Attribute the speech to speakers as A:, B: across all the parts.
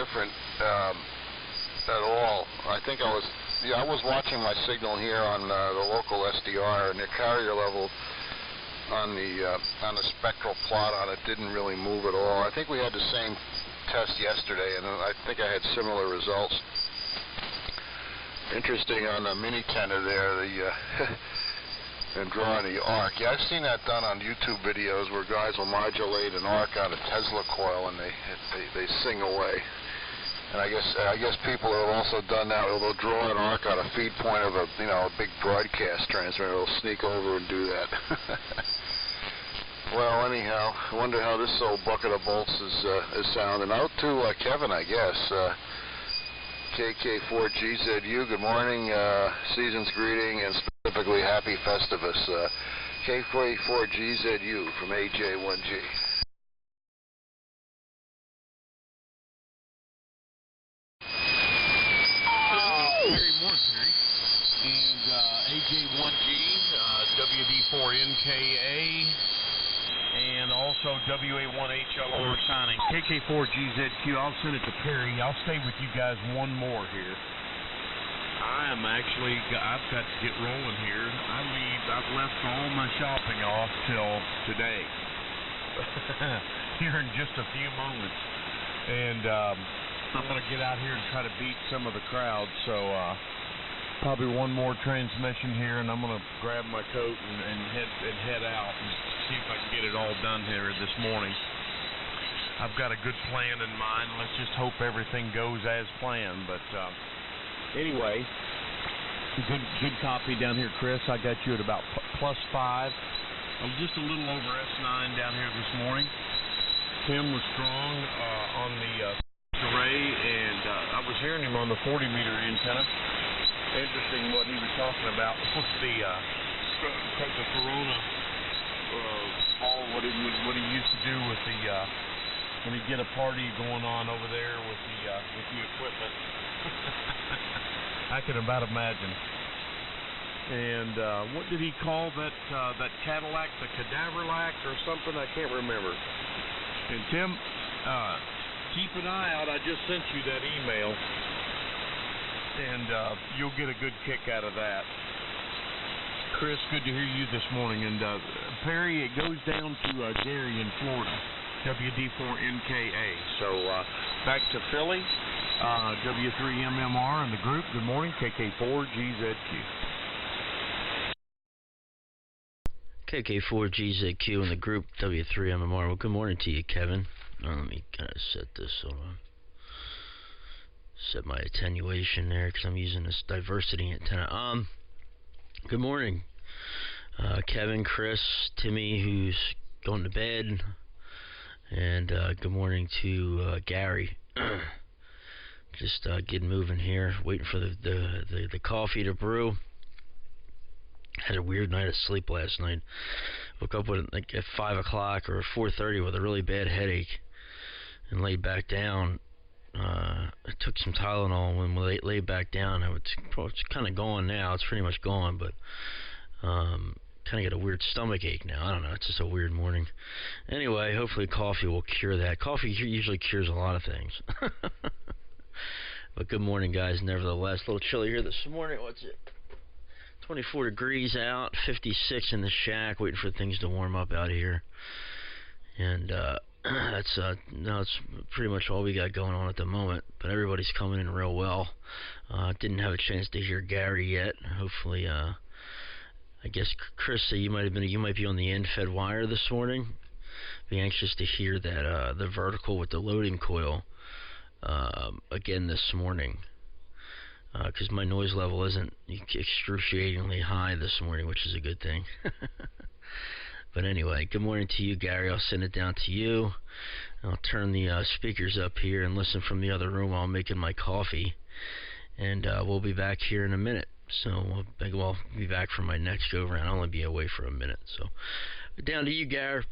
A: different at all. I think I was watching my signal here on the local SDR, and the carrier level on the spectral plot on it didn't really move at all. I think we had the same test yesterday, and I think I had similar results. Interesting on the mini tender there, and drawing the arc. Yeah, I've seen that done on YouTube videos where guys will modulate an arc on a Tesla coil and they sing away. And I guess people have also done that. They'll draw an arc on a feed point of a big broadcast transmitter. They'll sneak over and do that. Well, anyhow, I wonder how this old bucket of bolts is sounding. Out to Kevin, I guess. KK4GZQ, good morning, season's greeting, and specifically happy Festivus. KK4GZQ from AJ1G.
B: Very morning, Terry. And AJ1G, WD4NKA, and also WA1HL are signing. KK4GZQ, I'll send it to Perry. I'll stay with you guys one more here. I've got to get rolling here. I've left all my shopping off till today. Here in just a few moments. And I'm going to get out here and try to beat some of the crowd. So probably one more transmission here, and I'm going to grab my coat and head out and see if I can get it all done here this morning. I've got a good plan in mind. Let's just hope everything goes as planned. But anyway, good copy down here, Chris. I got you at about +5. I'm just a little over S9 down here this morning. Tim was strong on the array, and I was hearing him on the 40-meter antenna. Interesting what he was talking about with the Corona ball, what he used to do with the when he'd get a party going on over there with the equipment. I can about imagine. And what did he call that Cadillac, the Cadaverlac or something? I can't remember. And Tim, keep an eye out. I just sent you that email. And you'll get a good kick out of that. Chris, good to hear you this morning. And Perry, it goes down to Gary in Florida, WD4NKA. So back to Philly, W3MMR and the group. Good morning, KK4GZQ.
C: KK4GZQ and the group, W3MMR. Well, good morning to you, Kevin. Let me kind of set this on. Set my attenuation there because I'm using this diversity antenna. Good morning, Kevin, Chris, Timmy, who's going to bed, and good morning to Gary. Just getting moving here, waiting for the coffee to brew. Had a weird night of sleep last night. Woke up with like at 5 o'clock or 4:30 with a really bad headache, and laid back down. I took some Tylenol, and when I laid back down, it's kind of gone now. It's pretty much gone, but kind of get a weird stomach ache now. I don't know. It's just a weird morning. Anyway, hopefully coffee will cure that. Coffee usually cures a lot of things. But good morning, guys. Nevertheless, a little chilly here this morning. What's it? 24 degrees out, 56 in the shack. Waiting for things to warm up out here. And that's pretty much all we got going on at the moment, but everybody's coming in real well. Didn't have a chance to hear Gary yet. Hopefully, I guess Chris, you might be on the end-fed wire this morning. Be anxious to hear that the vertical with the loading coil again this morning, because my noise level isn't excruciatingly high this morning, which is a good thing. But anyway, good morning to you, Gary. I'll send it down to you. I'll turn the speakers up here and listen from the other room while I'm making my coffee. And we'll be back here in a minute. So I'll be back for my next go-around. I'll only be away for a minute. So down to you, Gary.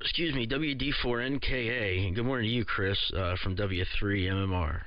C: Excuse me, WD4NKA. And good morning to you, Chris, from W3MMR.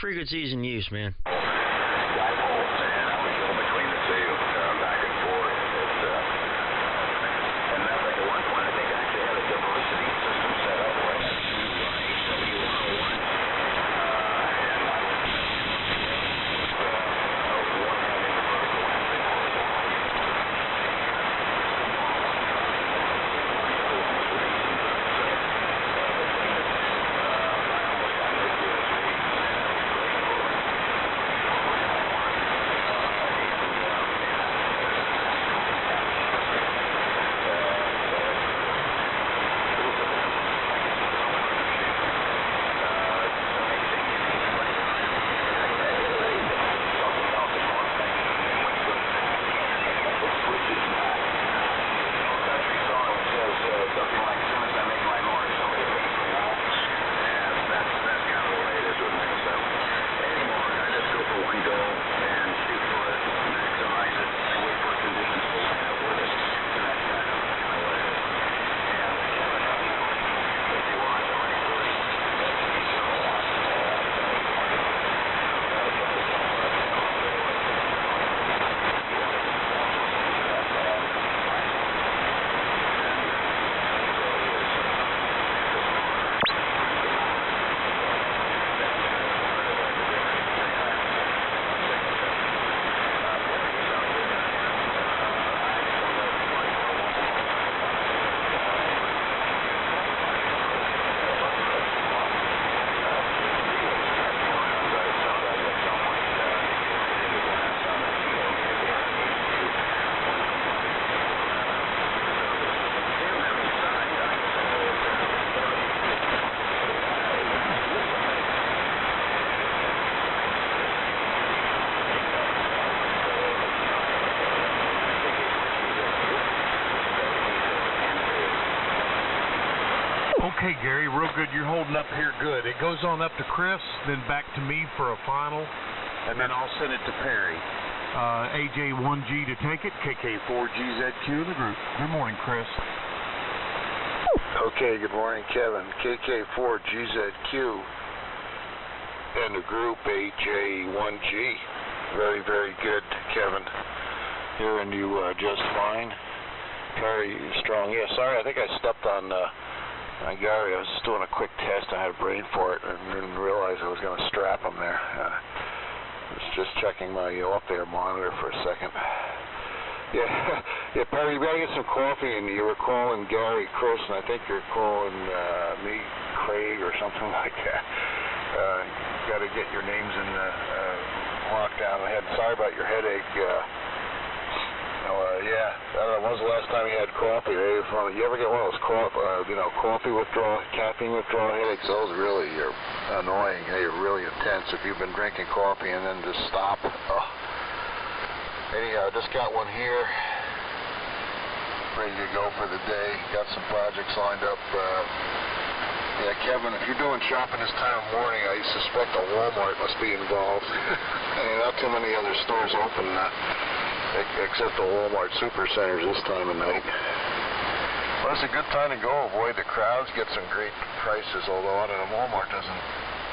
C: free goods ease and use, man.
B: Okay, Gary, real good. You're holding up here good. It goes on up to Chris, then back to me for a final, and then I'll send it to Perry. AJ1G to take it, KK4GZQ the group. Good morning, Chris.
A: Okay, good morning, Kevin. KK4GZQ and the group AJ1G. Very, very good, Kevin. Hearing you just fine. Very strong. Yeah, sorry, I think I stepped on Gary. I was just doing a quick test. I had a brain for it and didn't realize I was going to strap him there. I was just checking my off-air monitor for a second. Yeah, Perry, you gotta get some coffee, and you were calling Gary, Chris, and I think you're calling me, Craig, or something like that. Gotta get your names in lockdown. Sorry about your headache. Yeah, I don't know, when was the last time you had coffee? You ever get one of those coffee withdrawal, caffeine withdrawal headaches? Those really are annoying. They're really intense. If you've been drinking coffee and then just stop. Oh. Anyhow, I just got one here. Ready to go for the day. Got some projects lined up. Yeah, Kevin, if you're doing shopping this time of morning, I suspect a Walmart must be involved. Not too many other stores open except the Walmart supercenters this time of night. Well, it's a good time to go. Avoid the crowds, get some great prices, although I don't know, Walmart doesn't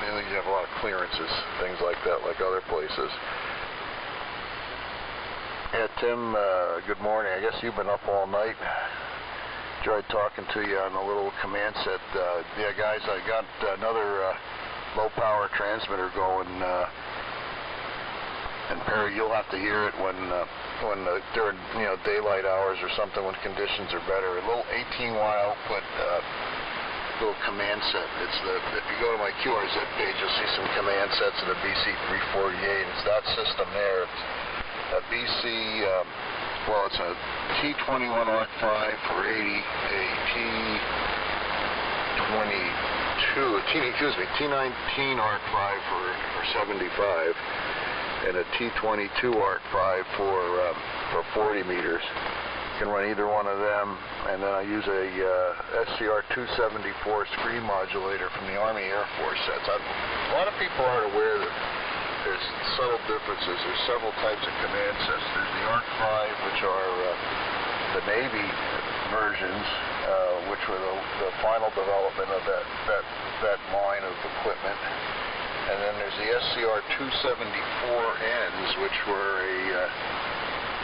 A: really have a lot of clearances, things like that, like other places. Yeah, Tim, good morning. I guess you've been up all night. Enjoyed talking to you on the little command set. Yeah, guys, I got another low-power transmitter going, and Perry, you'll have to hear it when during daylight hours or something, when conditions are better. A little 18-watt output, little command set. If you go to my QRZ page, you'll see some command sets of the BC348. It's that system there. It's a BC, it's a T21 ARC 5 for 80, a T19 ARC 5 for 75, and a T22 ARC 5 for 40 meters. You can run either one of them, and then I use a SCR 274 screen modulator from the Army Air Force sets. A lot of people aren't aware that there's subtle differences. There's several types of command sets. There's the ARC 5, which are the Navy versions, which were the final development of that line of equipment. And then there's the SCR-274Ns, which were a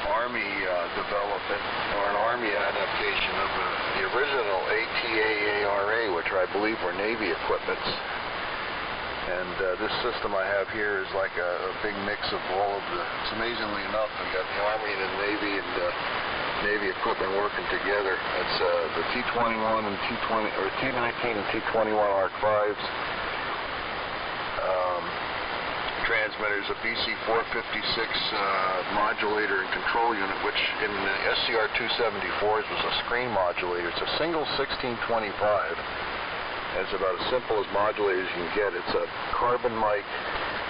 A: Army development, or an Army adaptation of the original ATA-ARA, which I believe were Navy equipments. And this system I have here is like a big mix of all of the, it's amazingly enough, we got the Army and the Navy and Navy equipment working together. It's the T-21 and T-20, or T-19 and T-21 Arc 5s. Transmitters, a BC-456 modulator and control unit, which in the SCR-274s was a screen modulator. It's a single 1625. It's about as simple as modulator as you can get. It's a carbon mic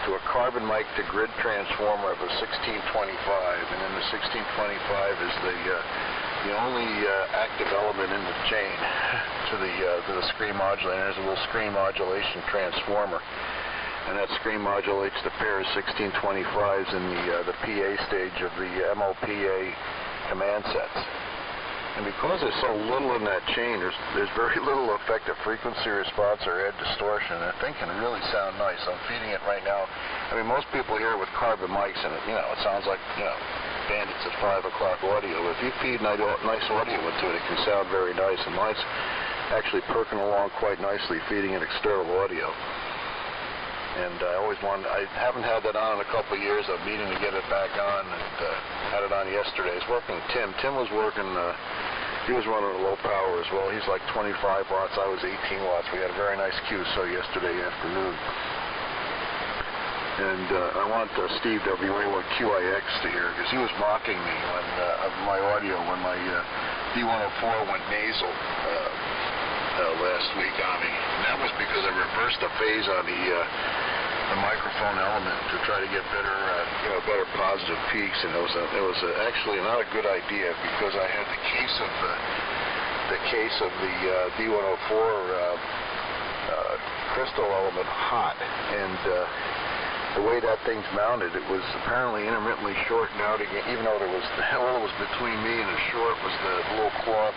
A: to a carbon mic to grid transformer of a 1625, and then the 1625 is the only active element in the chain to the screen modulator. There's a little screen modulation transformer. And that screen modulates the pair of 1625s in the PA stage of the MOPA command sets. And because there's so little in that chain, there's very little effective frequency response or head distortion. And the thing can really sound nice. I'm feeding it right now. I mean, most people hear it with carbon mics in it. You know, it sounds like, you know, Bandits at 5 o'clock audio. If you feed nice audio into it, it can sound very nice. And mine's actually perking along quite nicely, feeding it external audio. And I haven't had that on in a couple of years. I'm meaning to get it back on, and had it on yesterday. It's working. Tim was working, he was running a low power as well. He's like 25 watts. I was 18 watts. We had a very nice QSO yesterday afternoon. And I want Steve WA1QIX to hear, because he was mocking me when of my audio when my D104 went nasal last week on me. And that was because I reversed the phase on the microphone element to try to get better positive peaks, and it was actually not a good idea, because I had the case of the D104 crystal element hot, and the way that thing's mounted, it was apparently intermittently shorting out again, even though all it was between me and the short was the little cloth,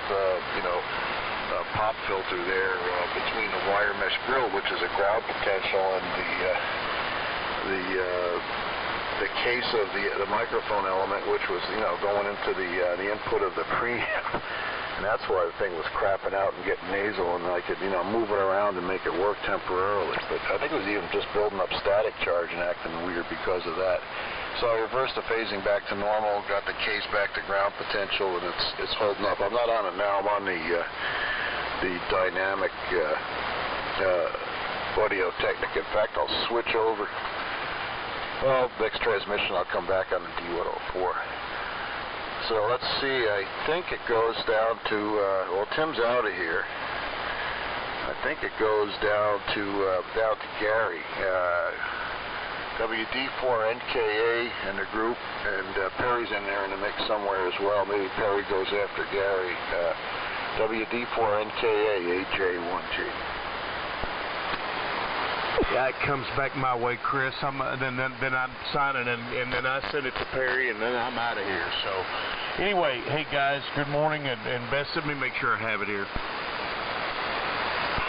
A: pop filter there between the wire mesh grill, which is a ground potential, and the case of the microphone element, which was going into the input of the preamp, and that's why the thing was crapping out and getting nasal, and I could move it around and make it work temporarily. But I think it was even just building up static charge and acting weird because of that. So I reversed the phasing back to normal, got the case back to ground potential, and it's holding up. I'm not on it now. I'm on the dynamic audio technic. In fact, I'll switch over. Well, next transmission I'll come back on the D104. So let's see, I think it goes down to, well, Tim's out of here. I think it goes down to Gary. WD4NKA in the group, and Perry's in there in the mix somewhere as well. Maybe Perry goes after Gary. WD4NKA, AJ1G.
B: Yeah, it comes back my way, Chris. Then I sign it, and then I send it to Perry, and then I'm out of here. So, anyway, hey guys, good morning, and best let me make sure I have it here.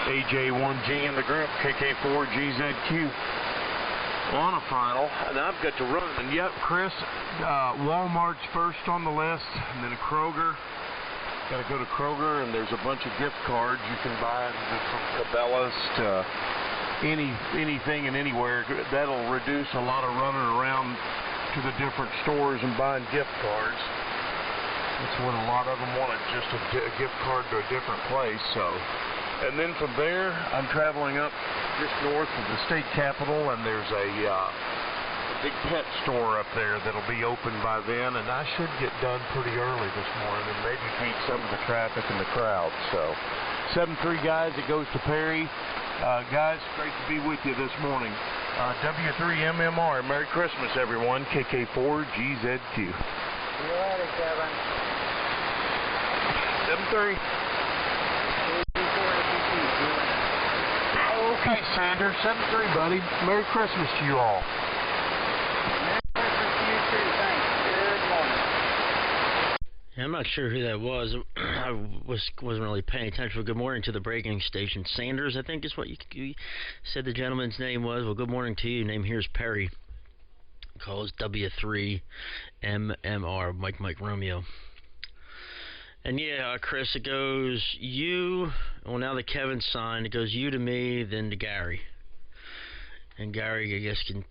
B: AJ1G in the group, KK4GZQ on a final, and I've got to run. And yep, Chris, Walmart's first on the list, and then Kroger. Got to go to Kroger, and there's a bunch of gift cards you can buy from Cabela's to anything and anywhere. That'll reduce a lot of running around to the different stores and buying gift cards. That's what a lot of them wanted, just a gift card to a different place. So, and then from there, I'm traveling up just north of the state capitol, and there's a big pet store up there that'll be open by then, and I should get done pretty early this morning and maybe beat some of the traffic and the crowd. So 7-3 guys, it goes to Perry. Guys, great to be with you this morning. W3MMR, Merry Christmas everyone. KK4GZQ.
D: See you later, Kevin.
B: 7-3. Okay, Sanders, 7-3, buddy. Merry Christmas to you all.
D: Merry Christmas to you too, thanks. Good morning.
C: Yep, I'm not sure who that was. I wasn't really paying attention. Well, good morning to the breaking station. Sanders, I think is what you said the gentleman's name was. Well, good morning to you. Name here is Perry. Calls W3MMR, Mike Romeo. And yeah, Chris, it goes you. Well, now that Kevin signed, it goes you to me, then to Gary. And Gary, I guess, can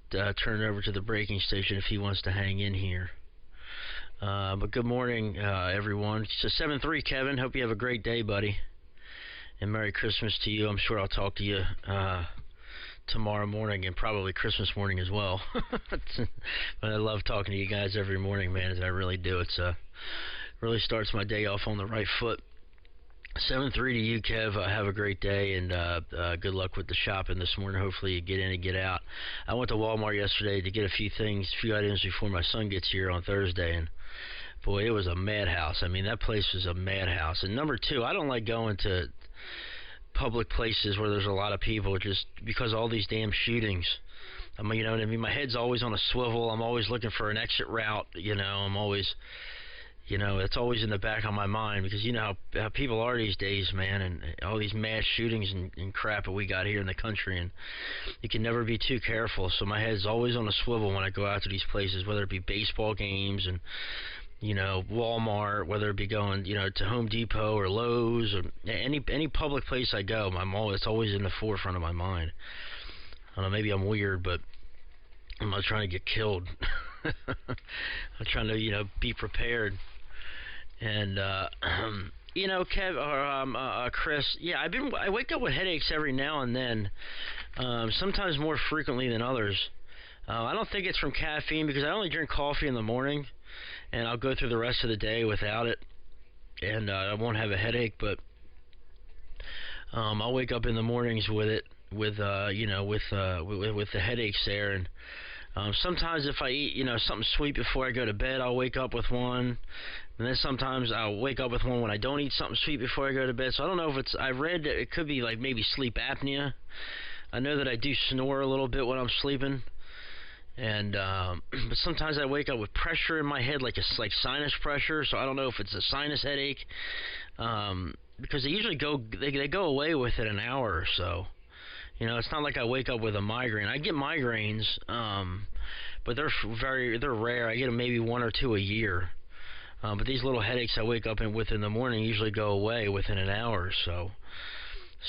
C: turn it over to the breaking station if he wants to hang in here. But good morning, everyone. So 7-3, Kevin. Hope you have a great day, buddy. And Merry Christmas to you. I'm sure I'll talk to you tomorrow morning and probably Christmas morning as well. But I love talking to you guys every morning, man. I really do. It's really starts my day off on the right foot. 7-3 to you, Kev. Have a great day, and good luck with the shopping this morning. Hopefully you get in and get out. I went to Walmart yesterday to get a few items before my son gets here on Thursday, and boy, it was a madhouse. I mean, that place was a madhouse. And number two, I don't like going to public places where there's a lot of people just because of all these damn shootings. I mean, you know what I mean? My head's always on a swivel. I'm always looking for an exit route. You know, I'm always... You know, it's always in the back of my mind because you know how people are these days, man, and all these mass shootings and crap that we got here in the country, and you can never be too careful. So my head's always on a swivel when I go out to these places, whether it be baseball games and, you know, Walmart, whether it be going, you know, to Home Depot or Lowe's or any public place I go. It's always in the forefront of my mind. I don't know, maybe I'm weird, but I'm not trying to get killed. I'm trying to, you know, be prepared. And you know, Kev or Chris, yeah, I wake up with headaches every now and then, sometimes more frequently than others. I don't think it's from caffeine because I only drink coffee in the morning, and I'll go through the rest of the day without it, and I won't have a headache. But I'll wake up in the mornings with it, with the headaches there, and sometimes if I eat, you know, something sweet before I go to bed, I'll wake up with one. And then sometimes I'll wake up with one when I don't eat something sweet before I go to bed. So I don't know if I read that it could be like maybe sleep apnea. I know that I do snore a little bit when I'm sleeping. And but sometimes I wake up with pressure in my head, like sinus pressure. So I don't know if it's a sinus headache. Because they usually they go away within an hour or so. You know, it's not like I wake up with a migraine. I get migraines, but they're rare. I get them maybe 1 or 2 a year. But these little headaches I wake up with in the morning usually go away within an hour or so.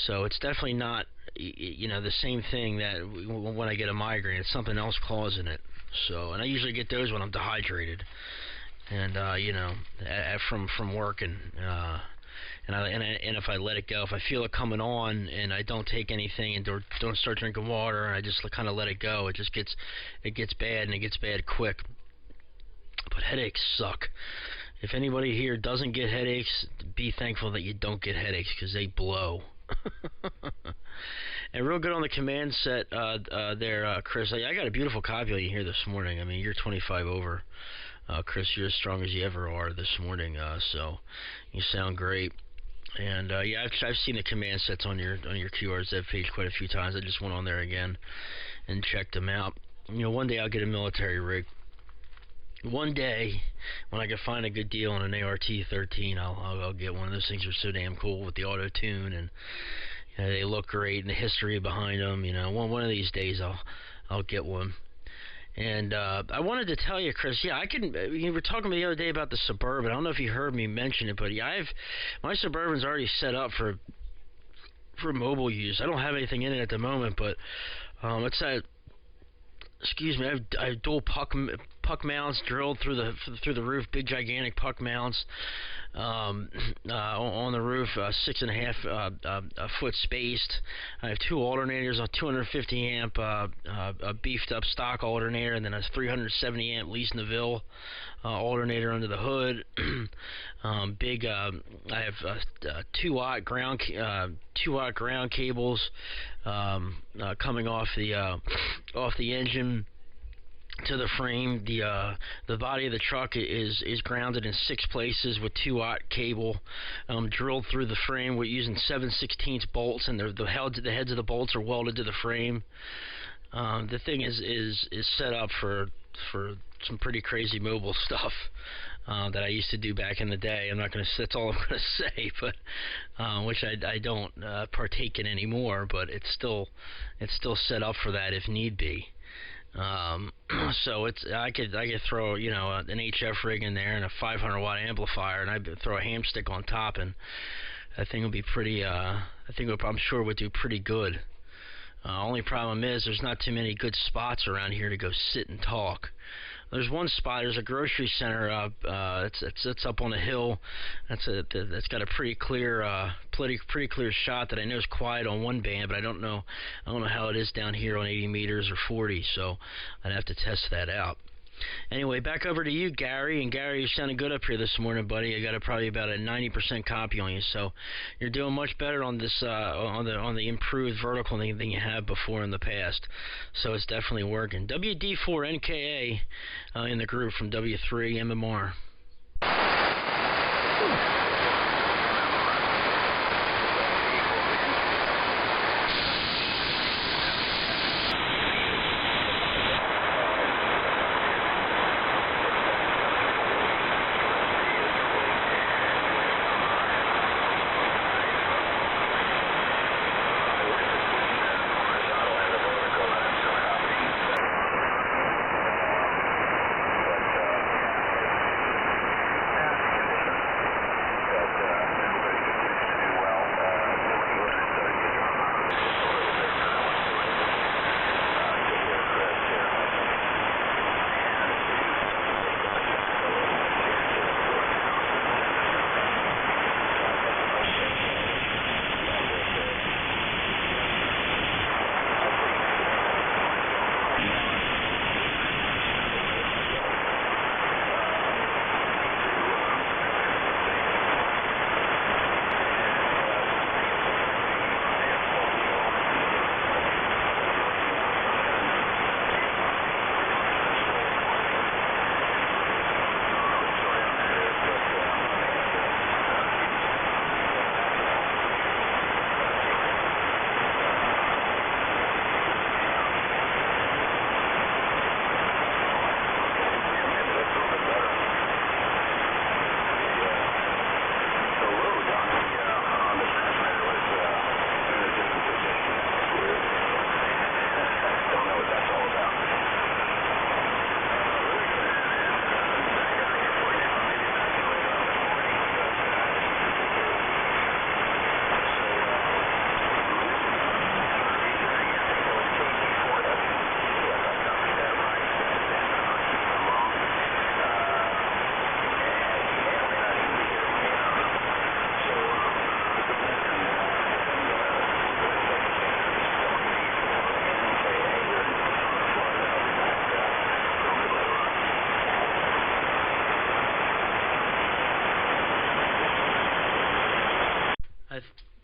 C: So it's definitely not, you know, the same thing that when I get a migraine. It's something else causing it. So, and I usually get those when I'm dehydrated, and you know, from work and if I let it go, if I feel it coming on and I don't take anything and don't start drinking water and I just kind of let it go, it gets bad, and it gets bad quick. But headaches suck. If anybody here doesn't get headaches, be thankful that you don't get headaches because they blow. And real good on the command set there, Chris. I got a beautiful copy of you here this morning. I mean, you're 25 over. Chris, you're as strong as you ever are this morning, so you sound great. And yeah, I've seen the command sets on your QRZ page quite a few times. I just went on there again and checked them out. You know, one day I'll get a military rig. One day, when I can find a good deal on an ART-13, I'll get one. Those things are so damn cool with the auto tune, and you know, they look great, and the history behind them. You know, one of these days I'll get one. And I wanted to tell you, Chris, yeah, you were talking to me the other day about the Suburban. I don't know if you heard me mention it, but yeah, my Suburban's already set up for mobile use. I don't have anything in it at the moment, but it's that. Excuse me, I have dual puck mounts drilled through the roof, big gigantic puck mounts on the roof, 6.5 foot spaced. I have 2 alternators, a 250 amp a beefed up stock alternator, and then a 370 amp Lee Neville alternator under the hood. I have 2 watt ground cables coming off the engine to the frame. The body of the truck is grounded in 6 places with 2 watt cable drilled through the frame. We're using 7/16 bolts, and the heads of the bolts are welded to the frame. The thing is set up for some pretty crazy mobile stuff. that I used to do back in the day. I'm not going to. That's all I'm going to say, but which I don't partake in anymore. But it's still set up for that if need be. So I could throw an HF rig in there and a 500 watt amplifier, and I'd throw a ham stick on top, and that thing would be pretty. I'm sure it would do pretty good. Only problem is there's not too many good spots around here to go sit and talk. There's one spot. There's a grocery center. It's up on a hill. That's got a pretty clear shot that I know is quiet on one band, but I don't know how it is down here on 80 meters or 40. So I'd have to test that out. Anyway, back over to you, Gary. And Gary, you're sounding good up here this morning, buddy. I got probably about a 90% copy on you, so you're doing much better on this on the improved vertical than you have before in the past. So it's definitely working. WD4NKA in the group from W3MMR.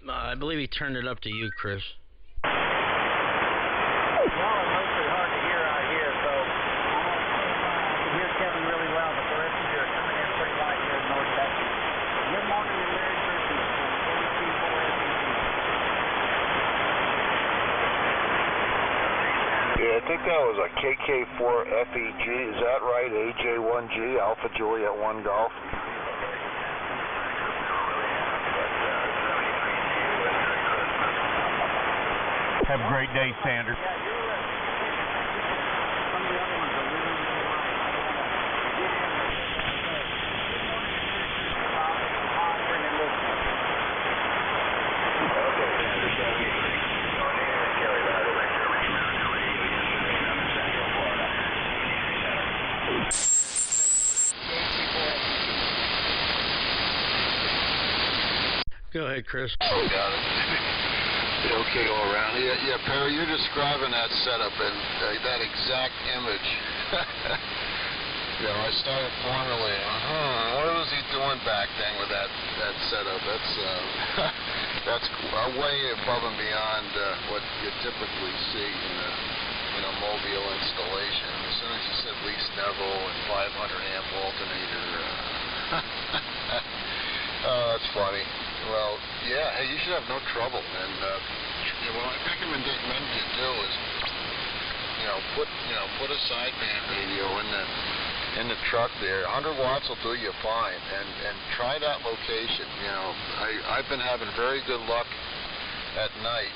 C: I believe he turned it up to you, Chris.
D: Well, it's mostly hard to hear out here, so I can hear Kevin really well, but the rest of you are coming in pretty light here in North Texas. Good morning and Merry Christmas from KK4GZQ.
A: Yeah, I think that was a KK4GZQ. Is that right? AJ1G, Alpha Juliet 1 Golf.
B: Have a great day, Sanders.
D: Some of the other ones are really, really light. Bring it listening.
A: Okay, Sanders, your name is Kelly, by the way. Central Florida.
C: Go ahead, Chris.
A: Oh, got it. Okay, all around. Yeah, Perry, you're describing that setup and that exact image. I started formulating. What was he doing back then with that setup? That's way above and beyond what you typically see in a mobile installation. As soon as you said Least Neville and 500 amp alternator. Oh, that's funny. Well, yeah, hey, you should have no trouble. And what I recommend you do is, put a sideband radio in in the truck there. 100 watts will do you fine, and try that location. You know, I've been having very good luck at night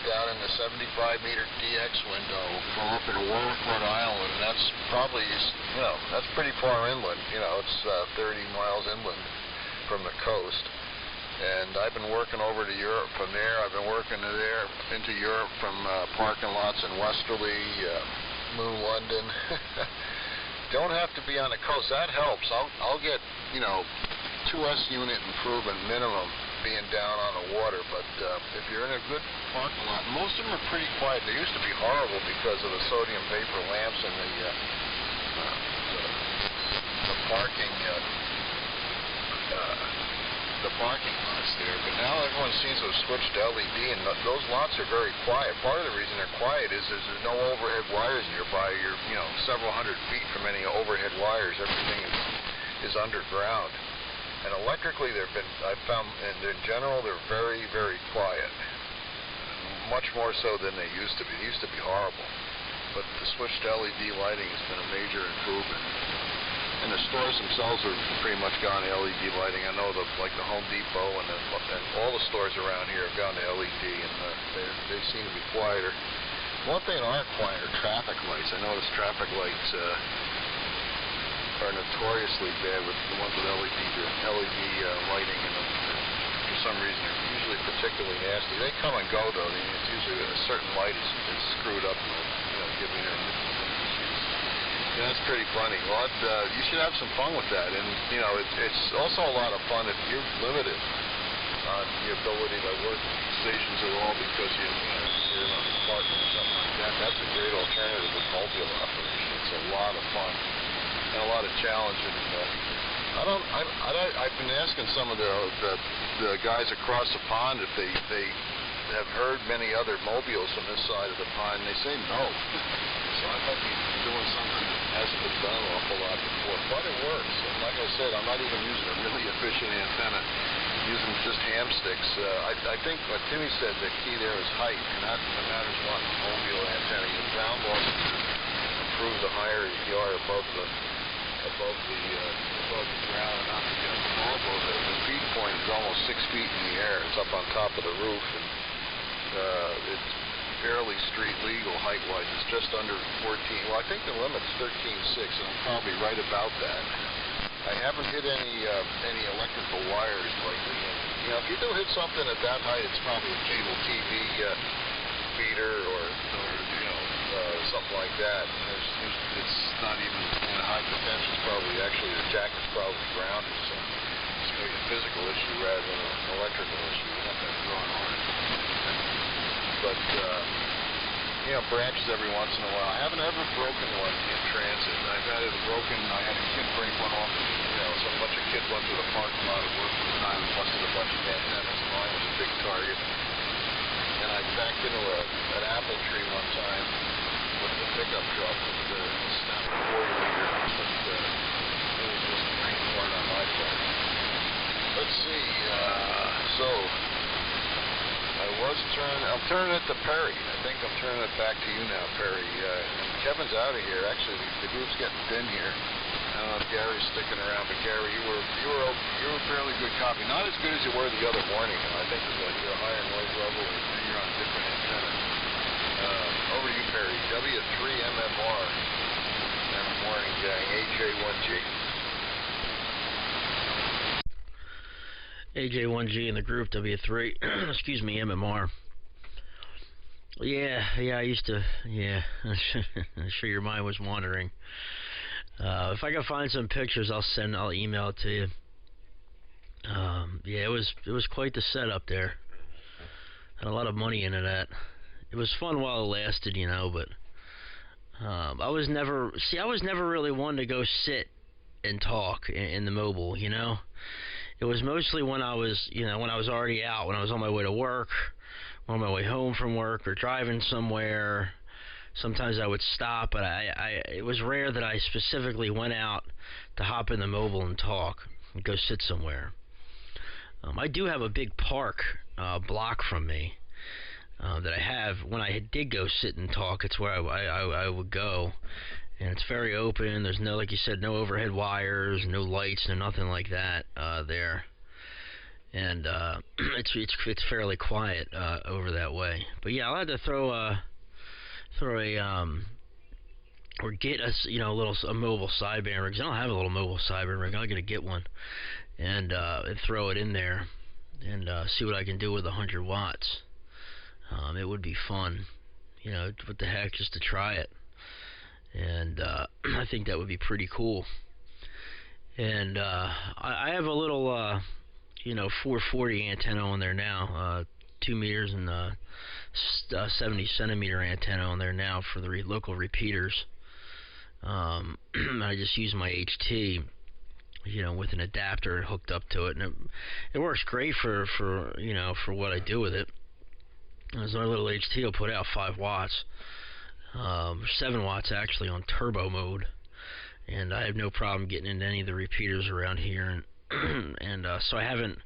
A: down in the 75-meter DX window from up in Warwick, Rhode Island, and that's probably, you know, that's pretty far inland. You know, it's 30 miles inland from the coast. And I've been working over to Europe from there. I've been working into Europe from parking lots in Westerly, Moon, London. Don't have to be on the coast. That helps. I'll get, you know, 2S unit improvement minimum being down on the water, but if you're in a good parking lot, most of them are pretty quiet. They used to be horrible because of the sodium vapor lamps and the parking lots there. But now everyone seems to have switched to LED, and those lots are very quiet. Part of the reason they're quiet is there's no overhead wires nearby. You're, you know, several hundred feet from any overhead wires. Everything is underground. And electrically, I've found, and in general, they're very, very quiet. Much more so than they used to be. They used to be horrible. But the switch to LED lighting has been a major improvement. And the stores themselves are pretty much gone to LED lighting. I know like the Home Depot and all the stores around here have gone to LED, and they seem to be quieter. One thing that aren't quiet are traffic lights. I notice traffic lights are notoriously bad with the ones with LED lighting in them. For some reason, they're usually particularly nasty. They come and go, though. I mean, it's usually a certain light is screwed up, and you know, giving you yeah, that's pretty funny. Well, you should have some fun with that, and you know, it's also a lot of fun if you're limited on the ability to work stations at all because you're in an apartment or something like that. That's a great alternative with mobile operation. It's a lot of fun and a lot of challenge. And I've been asking some of the guys across the pond if they have heard many other mobiles from this side of the pond, and they say no. So I might be doing something that hasn't been done an awful lot before, but it works. And like I said, I'm not even using a really efficient antenna, using just ham sticks. I think what Timmy said, the key there is height, and that matters a lot in mobile antenna. Your ground loss improves the higher you are above the ground. And also the feed point is almost 6 feet in the air. It's up on top of the roof, and it's fairly street legal height-wise. It's just under 14. Well, I think the limit's 13.6, and I'm probably right about that. I haven't hit any electrical wires lately. And, you know, if you do hit something at that height, it's probably a cable TV feeder or you know, something like that. And it's not even in high potential. It's probably actually the jacket's probably grounded. So it's maybe a physical issue rather than an electrical issue. You have to draw an arm. But, you know, branches every once in a while. I haven't ever broken one in transit. And I've had it broken. I had a kid break one off. You know, a bunch of kids went to the parking lot at work one time and busted a bunch of antennas. Mine was a big target. And I backed into an apple tree one time with the pickup truck. It snapped a 40-meter. But it was just a great part on my part. Let's see. So I'm turning it to Perry. I think I'm turning it back to you now, Perry. And Kevin's out of here. Actually, the group's getting thin here. I don't know if Gary's sticking around, but Gary, you were fairly good copy. Not as good as you were the other morning. I think your higher noise level, and you're on different antenna. Over to you, Perry. W3MMR. And morning, gang. AJ1G.
C: AJ1G in the group, W3, excuse me, MMR. Yeah, I used to, I'm sure your mind was wandering. If I can find some pictures, I'll email it to you. Yeah, it was quite the setup there. Had a lot of money into that. It was fun while it lasted, you know, but I was never really one to go sit and talk in the mobile, you know. It was mostly when I was already out, when I was on my way to work, on my way home from work, or driving somewhere. Sometimes I would stop, but it was rare that I specifically went out to hop in the mobile and talk and go sit somewhere. I do have a big park block from me that I have. When I did go sit and talk, it's where I would go. and it's very open. There's no, like you said, no overhead wires, no lights, no nothing like that there. And it's fairly quiet over that way. But yeah, I'll have to throw a or get us, you know, a mobile sideband rig. 'Cause I don't have a little mobile sideband rig. I'm gonna get one and throw it in there and see what I can do with 100 watts. It would be fun, you know. What the heck, just to try it. And I think that would be pretty cool. And I have a little, you know, 440 antenna on there now, 2 meters and 70 centimeter antenna on there now for the local repeaters. I just use my HT, you know, with an adapter hooked up to it, and it works great for you know, for what I do with it. As my little HT will put out 5 watts, 7 watts actually on turbo mode, and I have no problem getting into any of the repeaters around here, and so I haven't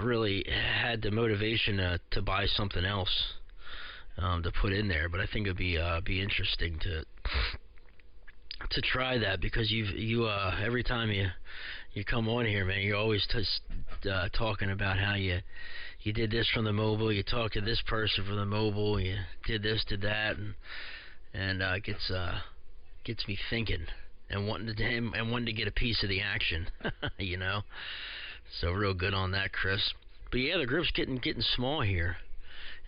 C: really had the motivation to buy something else to put in there. But I think it'd be interesting to try that, because you every time you come on here, man, you're always talking about how you did this from the mobile, you talked to this person from the mobile, you did this, did that, and gets me thinking and wanting to get a piece of the action, you know. So real good on that, Chris. But yeah, the group's getting small here.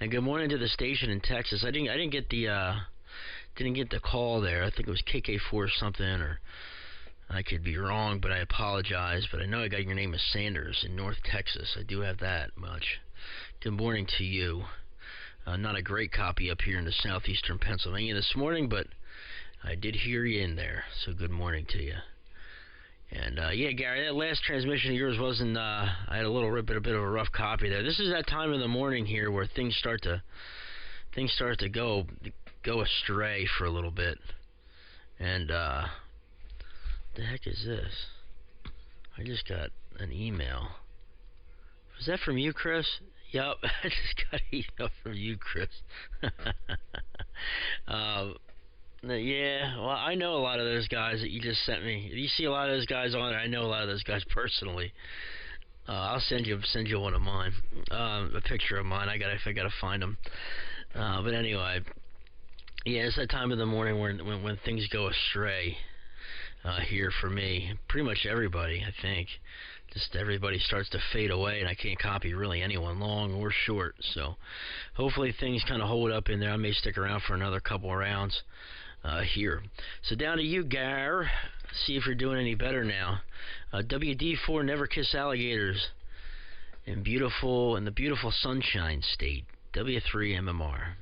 C: And good morning to the station in Texas. I didn't get the call there. I think it was KK4 something, or I could be wrong, but I apologize. But I know I got your name as Sanders in North Texas. I do have that much. Good morning to you. Not a great copy up here in the southeastern Pennsylvania this morning, but I did hear you in there. So good morning to you. And yeah, Gary, that last transmission of yours wasn't. I had a bit of a rough copy there. This is that time of the morning here where things start to go astray for a little bit. And what the heck is this? I just got an email. Was that from you, Chris? Yup, I just got an email from you, Chris. Yeah, well, I know a lot of those guys that you just sent me. You see a lot of those guys on there. I know a lot of those guys personally. I'll send you one of mine, a picture of mine. I gotta find them. But anyway, yeah, it's that time of the morning when things go astray here for me. Pretty much everybody, I think. Just everybody starts to fade away, and I can't copy really anyone long or short. So hopefully things kind of hold up in there. I may stick around for another couple of rounds here. So down to you, Gar. See if you're doing any better now. WD4 Never Kiss Alligators in the beautiful Sunshine State. W3MMR.